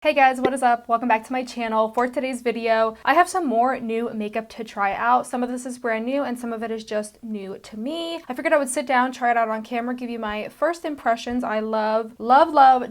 Hey guys, what is up? Welcome back to my channel. For today's video, I have some more new makeup to try out. Some of this is brand new and some of it is just new to me. I figured I would sit down, try it out on camera, give you my first impressions. I love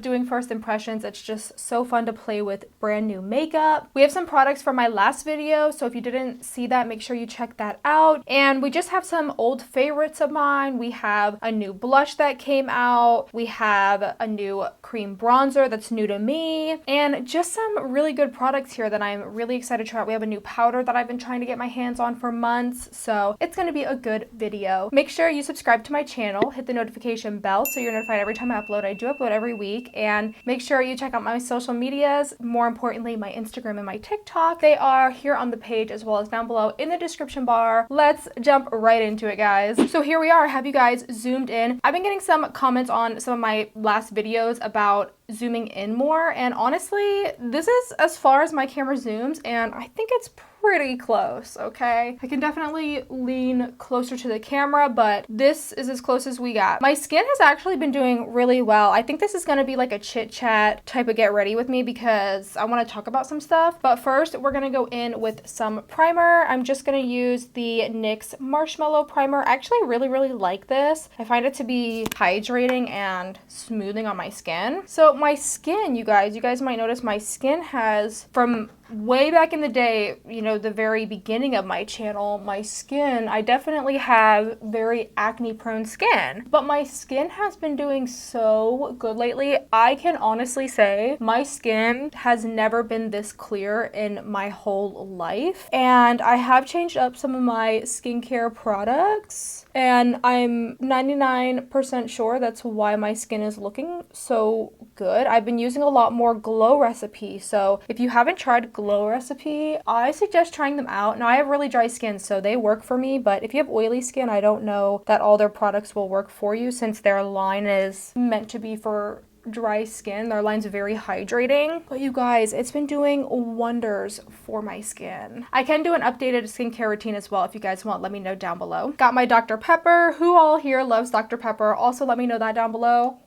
doing first impressions. It's just so fun to play with brand new makeup. We have some products from my last video, so if you didn't see that, make sure you check that out. And we just have some old favorites of mine. We have a new blush that came out. We have a new cream bronzer that's new to me. And just some really good products here that I'm really excited to try out. We have a new powder that I've been trying to get my hands on for months, so it's going to be a good video. Make sure you subscribe to my channel, hit the notification bell so you're notified every time I upload. I do upload every week, and make sure you check out my social medias, more importantly my Instagram and my TikTok. They are here on the page as well as down below in the description bar. Let's jump right into it, guys. So here we are. Have you guys zoomed in? I've been getting some comments on some of my last videos about zooming in more, and honestly, this is as far as my camera zooms, and I think it's pretty close, okay? I can definitely lean closer to the camera, but this is as close as we got. My skin has actually been doing really well. I think this is gonna be like a chit chat type of get ready with me because I wanna talk about some stuff. But first, we're gonna go in with some primer. I'm just gonna use the NYX Marshmallow Primer. I actually really like this. I find it to be hydrating and smoothing on my skin. So my skin, you guys might notice my skin has, from way back in the day, you know, the very beginning of my channel, my skin, I definitely have very acne prone skin, but my skin has been doing so good lately. I can honestly say my skin has never been this clear in my whole life, and I have changed up some of my skincare products, and I'm 99% sure that's why my skin is looking so good. I've been using a lot more Glow Recipe, so if you haven't tried Glow Recipe, I suggest trying them out. Now, I have really dry skin, so they work for me, but if you have oily skin, I don't know that all their products will work for you since their line is meant to be for dry skin. Their line's very hydrating. But you guys, it's been doing wonders for my skin. I can do an updated skincare routine as well if you guys want. Let me know down below. Got my Dr. Pepper. Who all here loves Dr. Pepper? Also, let me know that down below.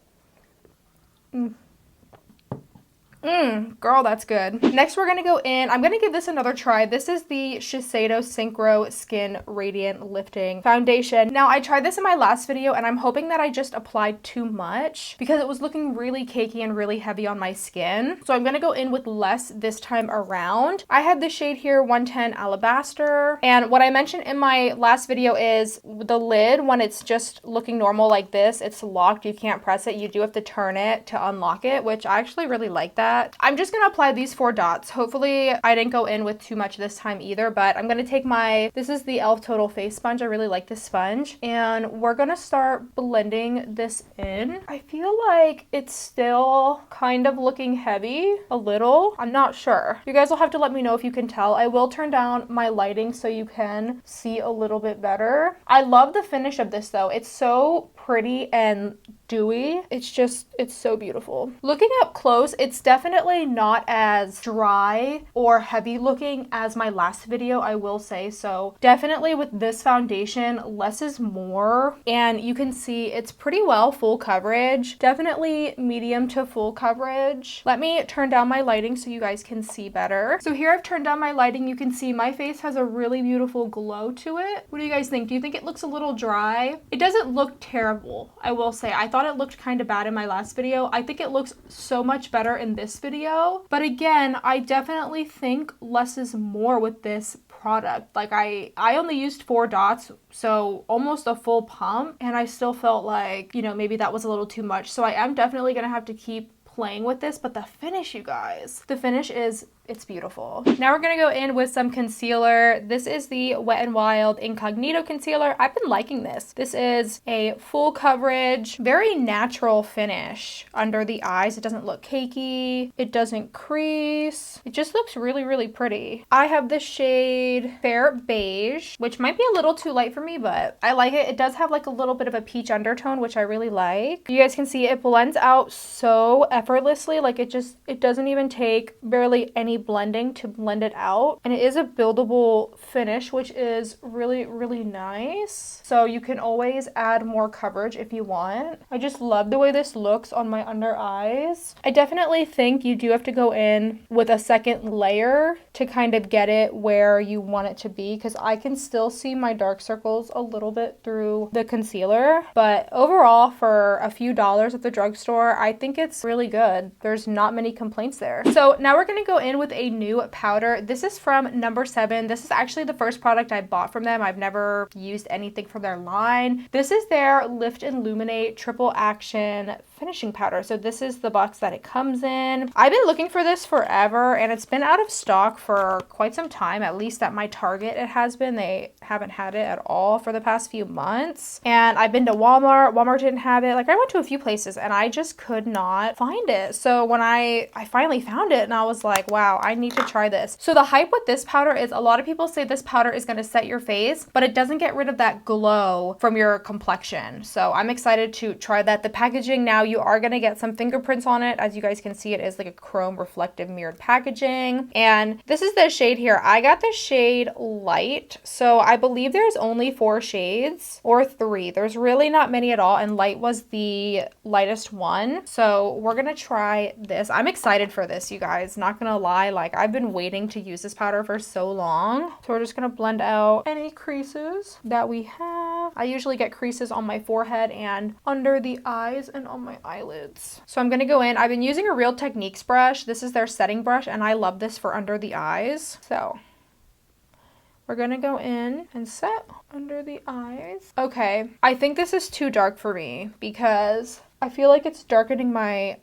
Girl, that's good. Next, we're gonna go in. I'm gonna give this another try. This is the Shiseido Synchro Skin Radiant Lifting Foundation. Now, I tried this in my last video, and I'm hoping that I just applied too much because it was looking really cakey and really heavy on my skin. So I'm gonna go in with less this time around. I had this shade here, 110 Alabaster. And what I mentioned in my last video is the lid, when it's just looking normal like this, it's locked. You can't press it. You do have to turn it to unlock it, which I actually really like that. I'm just gonna apply these 4 dots. Hopefully I didn't go in with too much this time either, but I'm gonna take this is the e.l.f. Total Face Sponge. I really like this sponge, and we're gonna start blending this in. I feel like it's still kind of looking heavy a little. I'm not sure. You guys will have to let me know if you can tell. I will turn down my lighting so you can see a little bit better. I love the finish of this though. It's so pretty and dewy. It's so beautiful. Looking up close, it's definitely not as dry or heavy looking as my last video, I will say. So definitely with this foundation, less is more, and you can see it's pretty well full coverage. Definitely medium to full coverage. Let me turn down my lighting so you guys can see better. So here I've turned down my lighting. You can see my face has a really beautiful glow to it. What do you guys think? Do you think it looks a little dry? It doesn't look terrible, I will say. I thought it looked kind of bad in my last video. I think it looks so much better in this video. But again, I definitely think less is more with this product. Like I only used 4 dots, so almost a full pump, and I still felt like, you know, maybe that was a little too much. So I am definitely gonna have to keep playing with this, but the finish, you guys, the finish it's beautiful. Now we're gonna go in with some concealer. This is the Wet n Wild Incognito Concealer. I've been liking this. This is a full coverage, very natural finish under the eyes. It doesn't look cakey. It doesn't crease. It just looks really pretty. I have the shade Fair Beige, which might be a little too light for me, but I like it. It does have like a little bit of a peach undertone, which I really like. You guys can see it blends out so effortlessly. Like it doesn't even take barely any blending to blend it out. And it is a buildable finish, which is really, really nice. So you can always add more coverage if you want. I just love the way this looks on my under eyes. I definitely think you do have to go in with a second layer to kind of get it where you want it to be, because I can still see my dark circles a little bit through the concealer. But overall, for a few dollars at the drugstore, I think it's really good. There's not many complaints there. So now we're gonna go in with a new powder. This is from No. 7. This is actually the first product I bought from them. I've never used anything from their line. This is their Lift Illuminate Triple Action finishing powder. So this is the box that it comes in. I've been looking for this forever, and it's been out of stock for quite some time. At least at my Target it has been. They haven't had it at all for the past few months. And I've been to Walmart. Walmart didn't have it. Like, I went to a few places and I just could not find it. So when I finally found it, and I was like, wow, I need to try this. So the hype with this powder is, a lot of people say this powder is going to set your face, but it doesn't get rid of that glow from your complexion. So I'm excited to try that. The packaging now, you are going to get some fingerprints on it. As you guys can see, it is like a chrome reflective mirrored packaging. And this is the shade here. I got the shade Light. So I believe there's only 4 shades or 3. There's really not many at all. And Light was the lightest one. So we're going to try this. I'm excited for this, you guys. Not going to lie. Like, I've been waiting to use this powder for so long. So we're just going to blend out any creases that we have. I usually get creases on my forehead and under the eyes and on my eyelids. So I'm going to go in. I've been using a Real Techniques brush. This is their setting brush, and I love this for under the eyes. So we're going to go in and set under the eyes. Okay, I think this is too dark for me because I feel like it's darkening my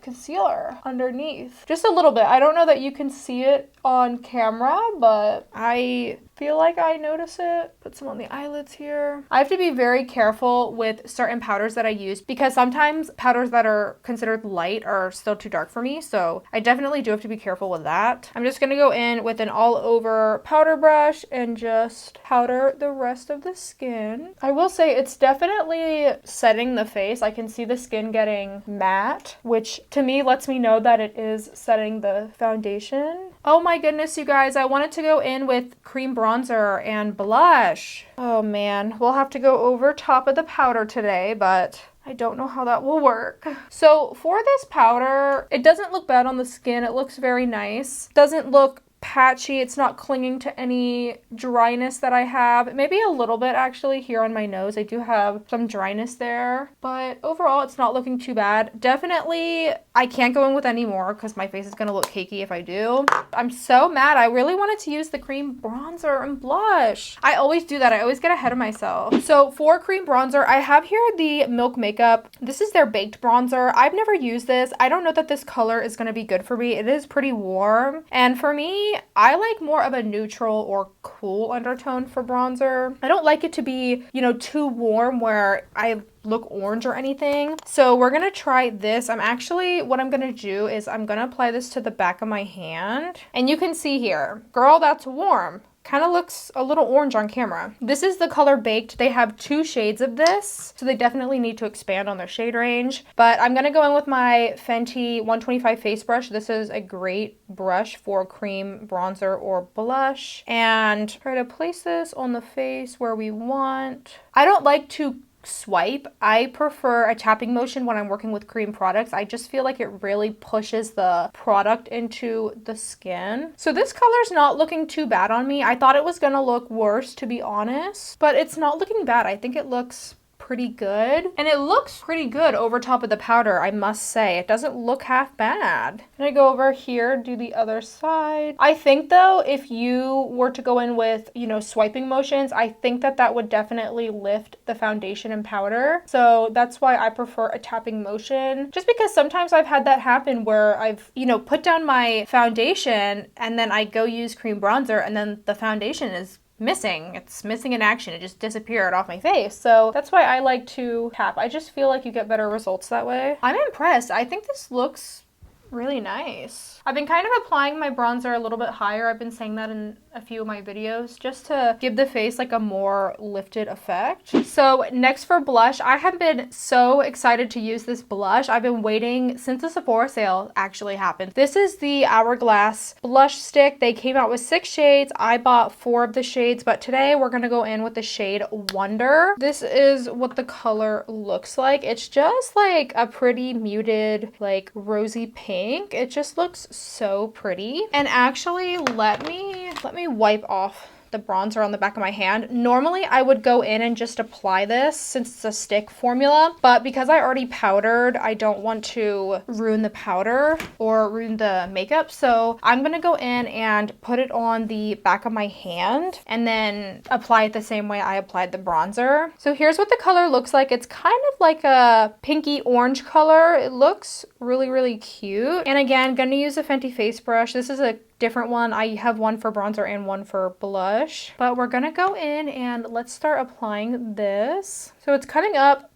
concealer underneath just a little bit. I don't know that you can see it on camera, but I feel like I notice it. Put some on the eyelids here. I have to be very careful with certain powders that I use because sometimes powders that are considered light are still too dark for me. So I definitely do have to be careful with that. I'm just gonna go in with an all over powder brush and just powder the rest of the skin. I will say it's definitely setting the face. I can see the skin getting matte, which to me lets me know that it is setting the foundation. Oh my goodness, you guys, I wanted to go in with cream bronzer and blush. Oh man, we'll have to go over top of the powder today, but I don't know how that will work. So for this powder, it doesn't look bad on the skin. It looks very nice. Doesn't look patchy. It's not clinging to any dryness that I have. Maybe a little bit actually here on my nose. I do have some dryness there, but overall it's not looking too bad. Definitely I can't go in with any more because my face is gonna look cakey if I do. I'm so mad. I really wanted to use the cream bronzer and blush. I always do that. I always get ahead of myself. So for cream bronzer, I have here the Milk Makeup. This is their baked bronzer. I've never used this. I don't know that this color is gonna be good for me. It is pretty warm, and for me, I like more of a neutral or cool undertone for bronzer. I don't like it to be, you know, too warm where I look orange or anything. So we're gonna try this. What I'm gonna do is I'm gonna apply this to the back of my hand. And you can see here, girl, that's warm. Kind of looks a little orange on camera. This is the color Baked. They have 2 shades of this, so they definitely need to expand on their shade range. But I'm gonna go in with my Fenty 125 face brush. This is a great brush for cream bronzer or blush. And try to place this on the face where we want. I don't like to swipe. I prefer a tapping motion when I'm working with cream products. I just feel like it really pushes the product into the skin. So this color's not looking too bad on me. I thought it was gonna look worse, to be honest, but it's not looking bad. I think it looks pretty good, and it looks pretty good over top of the powder, I must say. It doesn't look half bad. I'm gonna go over here, do the other side. I think though, if you were to go in with, you know, swiping motions, I think that that would definitely lift the foundation and powder. So that's why I prefer a tapping motion, just because sometimes I've had that happen where I've, you know, put down my foundation and then I go use cream bronzer and then the foundation is missing. It's missing in action. It just disappeared off my face. So that's why I like to tap. I just feel like you get better results that way. I'm impressed. I think this looks really nice. I've been kind of applying my bronzer a little bit higher. I've been saying that in a few of my videos just to give the face like a more lifted effect. So next for blush, I have been so excited to use this blush. I've been waiting since the Sephora sale actually happened. This is the Hourglass blush stick. They came out with 6 shades. I bought 4 of the shades, but today we're gonna go in with the shade Wonder. This is what the color looks like. It's just like a pretty muted, like rosy pink. It just looks so pretty. And actually, let me wipe off the bronzer on the back of my hand. Normally I would go in and just apply this since it's a stick formula, but because I already powdered, I don't want to ruin the powder or ruin the makeup. So I'm gonna go in and put it on the back of my hand and then apply it the same way I applied the bronzer. So here's what the color looks like. It's kind of like a pinky orange color. It looks really, really cute. And again, gonna use a Fenty face brush. This is a different one. I have one for bronzer and one for blush, but we're gonna go in and let's start applying this. So it's coming up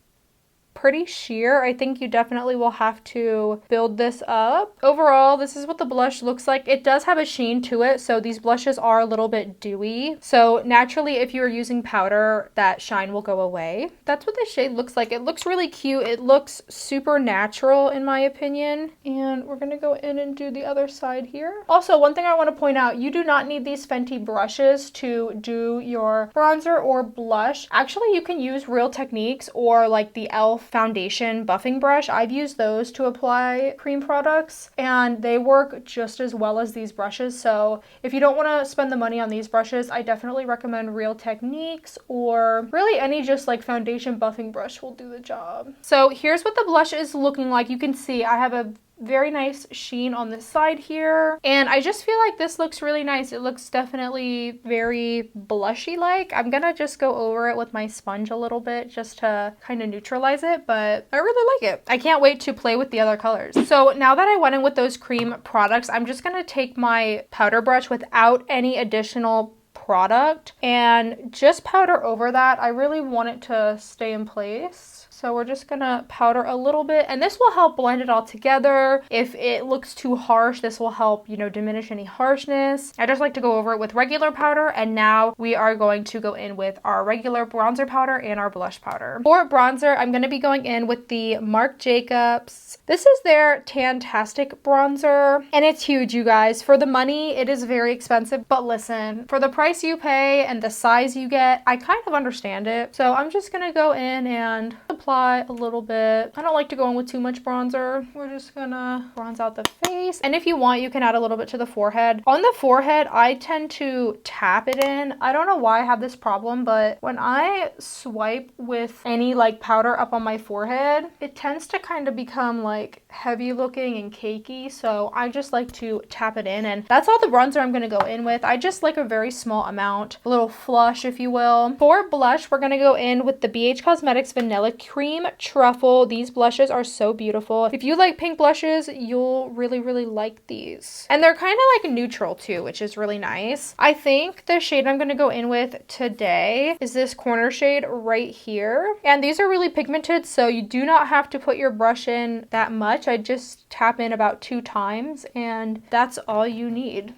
pretty sheer. I think you definitely will have to build this up. Overall, this is what the blush looks like. It does have a sheen to it, so these blushes are a little bit dewy. So naturally, if you're using powder, that shine will go away. That's what the shade looks like. It looks really cute. It looks super natural in my opinion. And we're gonna go in and do the other side here. Also, one thing I want to point out, you do not need these Fenty brushes to do your bronzer or blush. Actually, you can use Real Techniques or like the e.l.f. foundation buffing brush. I've used those to apply cream products and they work just as well as these brushes. So if you don't want to spend the money on these brushes, I definitely recommend Real Techniques or really any just like foundation buffing brush will do the job. So here's what the blush is looking like. You can see I have a very nice sheen on this side here. And I just feel like this looks really nice. It looks definitely very blushy like. I'm gonna just go over it with my sponge a little bit just to kind of neutralize it, but I really like it. I can't wait to play with the other colors. So now that I went in with those cream products, I'm just gonna take my powder brush without any additional product and just powder over that. I really want it to stay in place. So we're just gonna powder a little bit and this will help blend it all together. If it looks too harsh, this will help, you know, diminish any harshness. I just like to go over it with regular powder, and now we are going to go in with our regular bronzer powder and our blush powder. For bronzer, I'm gonna be going in with the Marc Jacobs. This is their Tantastic bronzer and it's huge, you guys. For the money, it is very expensive, but listen, for the price you pay and the size you get, I kind of understand it. So I'm just gonna go in and apply a little bit. I don't like to go in with too much bronzer. We're just gonna bronze out the face. And if you want, you can add a little bit to the forehead. On the forehead, I tend to tap it in. I don't know why I have this problem, but when I swipe with any like powder up on my forehead, it tends to kind of become like heavy looking and cakey. So I just like to tap it in, and that's all the bronzer I'm gonna go in with. I just like a very small amount, a little flush if you will. For blush, we're gonna go in with the BH Cosmetics Vanilla Cream Truffle. These blushes are so beautiful. If you like pink blushes, you'll really, really like these. And they're kind of like neutral too, which is really nice. I think the shade I'm going to go in with today is this corner shade right here. And these are really pigmented, so you do not have to put your brush in that much. I just tap in about 2 times and that's all you need.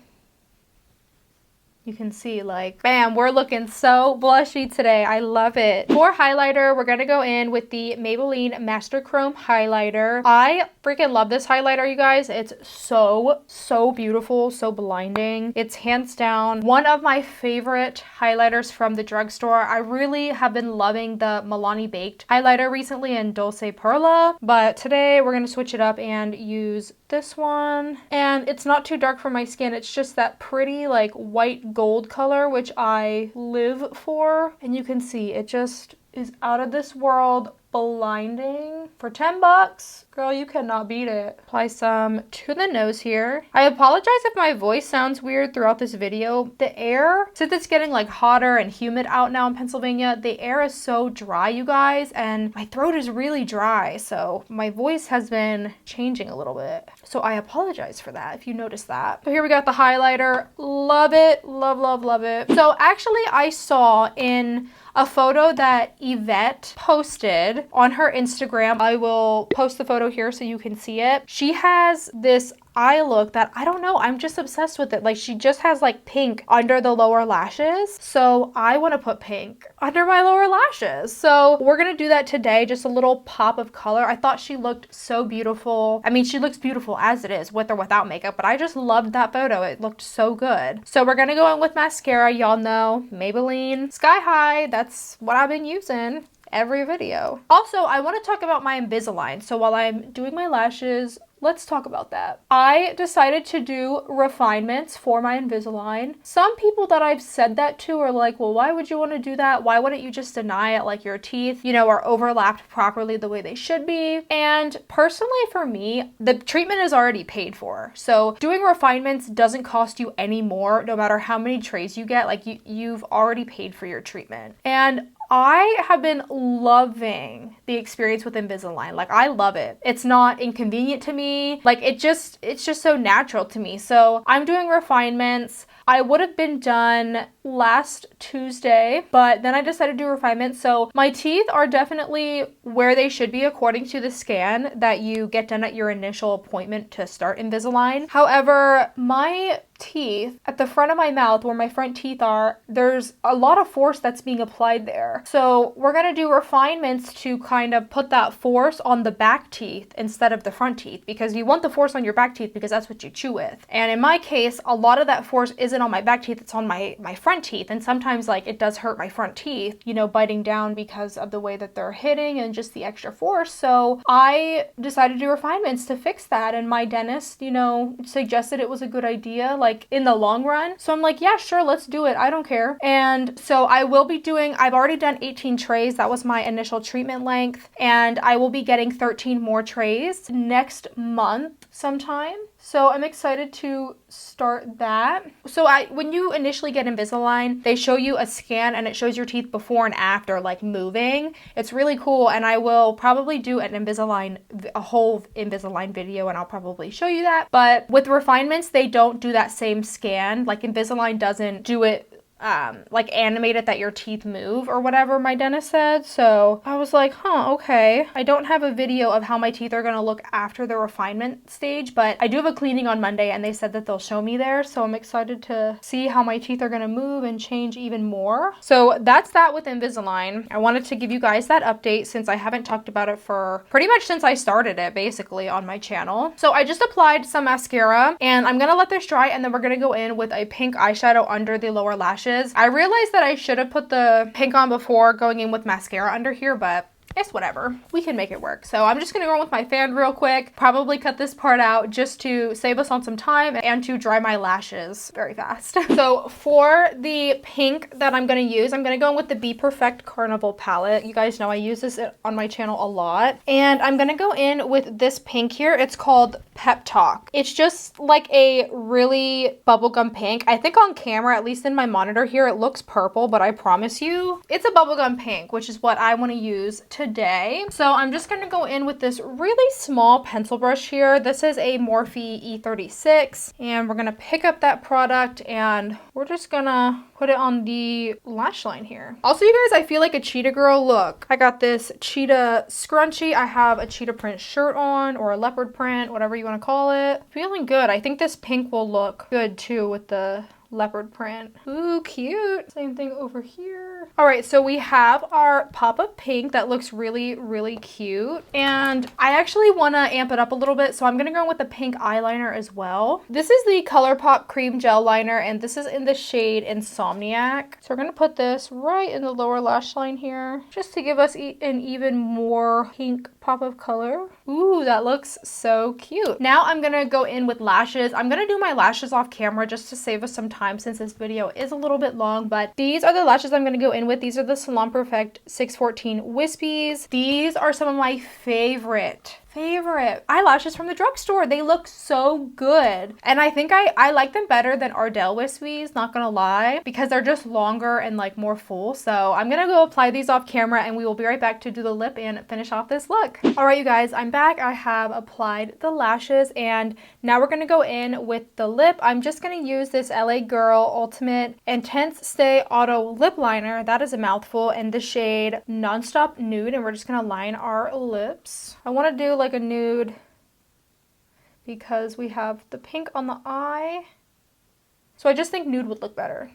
You can see like, bam, we're looking so blushy today. I love it. For highlighter, we're going to go in with the Maybelline Master Chrome highlighter. I freaking love this highlighter, you guys. It's so beautiful, so blinding. It's hands down one of my favorite highlighters from the drugstore. I really have been loving the Milani Baked highlighter recently in Dulce Perla, but today we're going to switch it up and use this one. And it's not too dark for my skin. It's just that pretty like white gold color, which I live for. And you can see it just is out of this world, blinding. For 10 bucks, girl, you cannot beat it. Apply some to the nose here. I apologize if my voice sounds weird throughout this video. The air, since it's getting like hotter and humid out now in Pennsylvania, the air is so dry, you guys, and my throat is really dry, so my voice has been changing a little bit. So I apologize for that if you noticed that. So here we got the highlighter. Love it, love it. So actually I saw in a photo that Yvette posted said on her Instagram, I will post the photo here so you can see it. She has this eye look that I don't know, I'm just obsessed with it. Like she just has like pink under the lower lashes. So I want to put pink under my lower lashes. So we're going to do that today. Just a little pop of color. I thought she looked so beautiful. I mean, she looks beautiful as it is with or without makeup, but I just loved that photo. It looked so good. So we're going to go in with mascara. Y'all know Maybelline Sky High. That's what I've been using every video. Also, I want to talk about my Invisalign. So while I'm doing my lashes, let's talk about that. I decided to do refinements for my Invisalign. Some people that I've said that to are like, well, why would you want to do that? Why wouldn't you just deny it? Like your teeth, you know, are overlapped properly the way they should be. And personally for me, the treatment is already paid for. So doing refinements doesn't cost you any more, no matter how many trays you get. Like you've already paid for your treatment. And I have been loving the experience with Invisalign. Like I love it. It's not inconvenient to me. Like it's just so natural to me. So I'm doing refinements. I would have been done last Tuesday, but then I decided to do refinements. So my teeth are definitely where they should be according to the scan that you get done at your initial appointment to start Invisalign. However, my teeth at the front of my mouth where my front teeth are, there's a lot of force that's being applied there. So we're going to do refinements to kind of put that force on the back teeth instead of the front teeth, because you want the force on your back teeth because that's what you chew with. And in my case, a lot of that force isn't on my back teeth, it's on my front teeth. And sometimes like it does hurt my front teeth, you know, biting down because of the way that they're hitting and just the extra force. So I decided to do refinements to fix that. And my dentist, you know, suggested it was a good idea, like in the long run. So I'm like, yeah, sure, let's do it. I don't care. And so I will be doing, I've already done 18 trays. That was my initial treatment length. And I will be getting 13 more trays next month sometime. So I'm excited to start that. So when you initially get Invisalign, they show you a scan and it shows your teeth before and after, like moving. It's really cool. And I will probably do a whole Invisalign video, and I'll probably show you that. But with refinements, they don't do that same scan. Like Invisalign doesn't do it like animate it that your teeth move or whatever my dentist said. So I was like, huh, okay. I don't have a video of how my teeth are gonna look after the refinement stage, but I do have a cleaning on Monday and they said that they'll show me there. So I'm excited to see how my teeth are gonna move and change even more. So that's that with Invisalign. I wanted to give you guys that update since I haven't talked about it for pretty much since I started it basically on my channel. So I just applied some mascara and I'm gonna let this dry, and then we're gonna go in with a pink eyeshadow under the lower lashes. I realized that I should have put the pink on before going in with mascara under here, but it's whatever. We can make it work. So I'm just going to go in with my fan real quick, probably cut this part out just to save us on some time and to dry my lashes very fast. So for the pink that I'm going to use, I'm going to go in with the Be Perfect Carnival palette. You guys know I use this on my channel a lot. And I'm going to go in with this pink here. It's called Pep Talk. It's just like a really bubblegum pink. I think on camera, at least in my monitor here, it looks purple, but I promise you it's a bubblegum pink, which is what I want to use today. So I'm just going to go in with this really small pencil brush here. This is a Morphe E36, and we're going to pick up that product and we're just going to put it on the lash line here. Also, you guys, I feel like a cheetah girl. Look, I got this cheetah scrunchie. I have a cheetah print shirt on, or a leopard print, whatever you want to call it. Feeling good. I think this pink will look good too with the leopard print. Ooh, cute. Same thing over here. All right, so we have our pop of pink that looks really, really cute. And I actually want to amp it up a little bit, so I'm going to go with the pink eyeliner as well. This is the ColourPop Cream Gel Liner, and this is in the shade Insomniac. So we're going to put this right in the lower lash line here, just to give us an even more pink pop of color. Ooh, that looks so cute. Now I'm going to go in with lashes. I'm going to do my lashes off camera just to save us some time since this video is a little bit long, but these are the lashes I'm going to go in with. These are the Salon Perfect 614 Wispies. These are some of my favorite favorite eyelashes from the drugstore. They look so good. And I think I like them better than Ardell Wispies, not gonna lie, because they're just longer and like more full. So I'm gonna go apply these off camera and we will be right back to do the lip and finish off this look. All right, you guys, I'm back. I have applied the lashes and now we're gonna go in with the lip. I'm just gonna use this LA Girl Ultimate Intense Stay Auto Lip Liner. That is a mouthful, in the shade Nonstop Nude, and we're just gonna line our lips. I wanna do like a nude because we have the pink on the eye. So I just think nude would look better.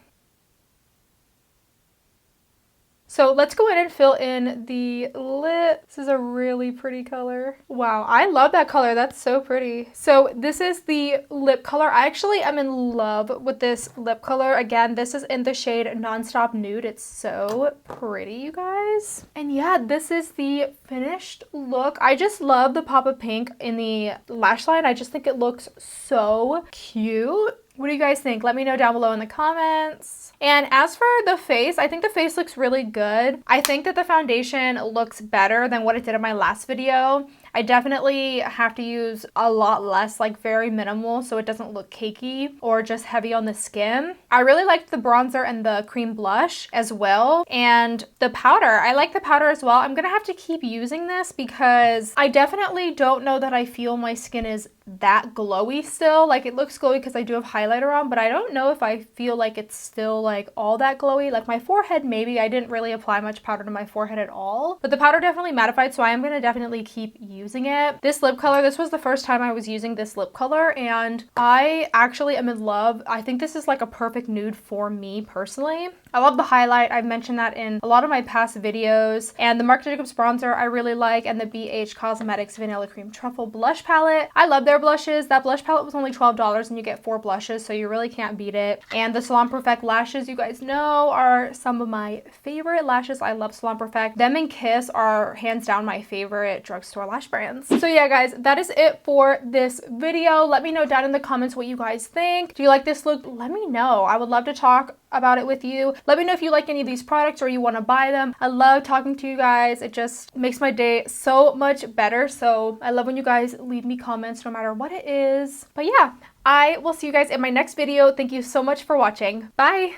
So let's go in and fill in the lip. This is a really pretty color. Wow, I love that color. That's so pretty. So this is the lip color. I actually am in love with this lip color. Again, this is in the shade Nonstop Nude. It's so pretty, you guys. And yeah, this is the finished look. I just love the pop of pink in the lash line. I just think it looks so cute. What do you guys think? Let me know down below in the comments. And as for the face, I think the face looks really good. I think that the foundation looks better than what it did in my last video. I definitely have to use a lot less, like very minimal, so it doesn't look cakey or just heavy on the skin. I really liked the bronzer and the cream blush as well. And the powder, I like the powder as well. I'm gonna have to keep using this because I definitely don't know that I feel my skin is that glowy still. Like, it looks glowy because I do have highlighter on, but I don't know if I feel like it's still like all that glowy. Like my forehead, maybe. I didn't really apply much powder to my forehead at all, but the powder definitely mattified, so I am gonna definitely keep using it. This lip color, this was the first time I was using this lip color and I actually am in love. I think this is like a perfect nude for me personally. I love the highlight. I've mentioned that in a lot of my past videos. And the Marc Jacobs bronzer I really like, and the BH Cosmetics Vanilla Cream Truffle blush palette. I love their blushes. That blush palette was only $12 and you get 4 blushes, so you really can't beat it. And the Salon Perfect lashes, you guys know, are some of my favorite lashes. I love Salon Perfect. Them and Kiss are hands down my favorite drugstore lash brands. So yeah, guys, that is it for this video. Let me know down in the comments what you guys think. Do you like this look? Let me know. I would love to talk about it with you. Let me know if you like any of these products or you want to buy them. I love talking to you guys. It just makes my day so much better. So I love when you guys leave me comments no matter what it is. But yeah, I will see you guys in my next video. Thank you so much for watching. Bye!